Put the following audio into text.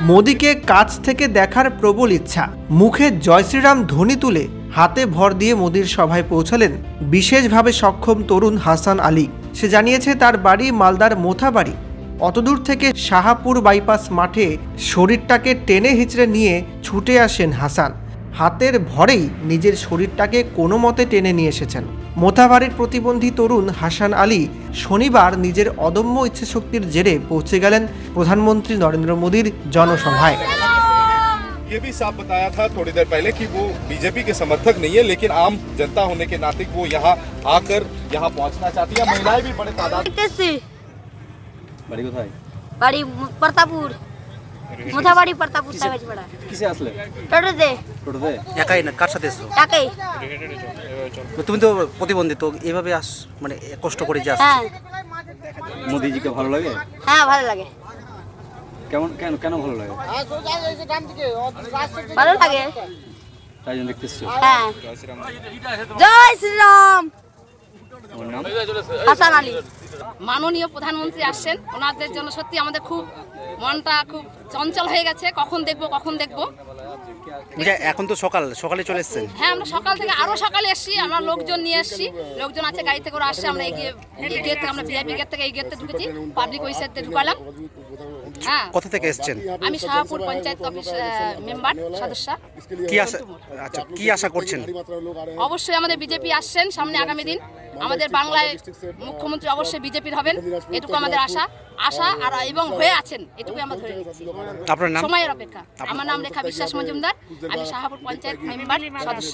মোদিকে কাছ থেকে দেখার প্রবল ইচ্ছা। মুখে জয় শ্রীরাম ধ্বনি তুলে হাতে ভর দিয়ে মোদির সভায় পৌঁছালেন বিশেষভাবে সক্ষম তরুণ হাসান আলী। সে জানিয়েছে তার বাড়ি মালদার মোথাবাড়ি। অতদূর থেকে শাহাপুর বাইপাস মাঠে শরীরটাকে টেনে হিচড়ে নিয়ে ছুটে আসেন হাসান। হাতের ভরেই নিজের শরীরটাকে কোনো মতে টেনে নিয়ে এসেছেন। মোথাবাড়ির প্রতিবন্ধী তরুণ হাসান আলী শনিবার নিজের অদম্য ইচ্ছাশক্তির জেরে পৌঁছে গেলেন প্রধানমন্ত্রী নরেন্দ্র মোদীর জনসভায়। ये भी साफ बताया था थोड़ी देर पहले कि वो बीजेपी के समर्थक नहीं है, लेकिन आम जनता होने के नाते वो यहाँ आकर यहाँ पहुँचना चाहती है। महिलाएं भी बड़े तादाद বাড়ি কোথায়? বাড়ি প্রতাপপুর, মোথাবাড়ি প্রতাপপুর সাহেবপাড়া। কিসে আসলে? টোটোতে। টোটোতে? একাই না, কার সাথে এসছো? একাই। তুমি তো প্রতিবন্ধী, তো এইভাবে মানে কষ্ট করে যাস। হ্যাঁ মোদিজিকে ভালো লাগে? হ্যাঁ ভালো লাগে। কেমন কেন কেন ভালো লাগে? ভালো লাগে, তাই জন্য দেখতে এসছো? হ্যাঁ। জয় শ্রীরাম। আমার নাম হাসান আলী। মাননীয় প্রধানমন্ত্রী আসছেন, ওনাদের জন্য সত্যি আমাদের খুব মনটা খুব চঞ্চল হয়ে গেছে। কখন দেখবো। এখন তো সকালে চলে এসছেন। হ্যাঁ, আমরা সকাল থেকে আরো সকালে এসেছি, আমরা লোকজন নিয়ে এসেছি, লোকজন আছে গাড়িতে করে আসছে। আমরা এগিয়ে এই গেট থেকে, আমরা ভিআইপি গেট থেকে এই গেটতে ঢুকেছি, পাবলিক ওই সাইডে ঢুকালাম। হ্যাঁ, কোথা থেকে এসছেন? আমি শাহপুর পঞ্চায়েত অফিস মেম্বার সদস্য। কি আশা করছেন? অবশ্যই আমাদের বিজেপি আসছেন সামনে আগামী দিন, আমাদের বাংলায় মুখ্যমন্ত্রী অবশ্যই বিজেপির হবেন, এটুকু আমাদের আশা আর এবং হয়ে আছেন, এটুকুই আমরা ধরে নিচ্ছি। আপনার নাম? সময়ের অপেক্ষা। আমার নাম রেখা বিশ্বাস মজুমদার, আমি শাহপুর পঞ্চায়েত মেম্বার সদস্য।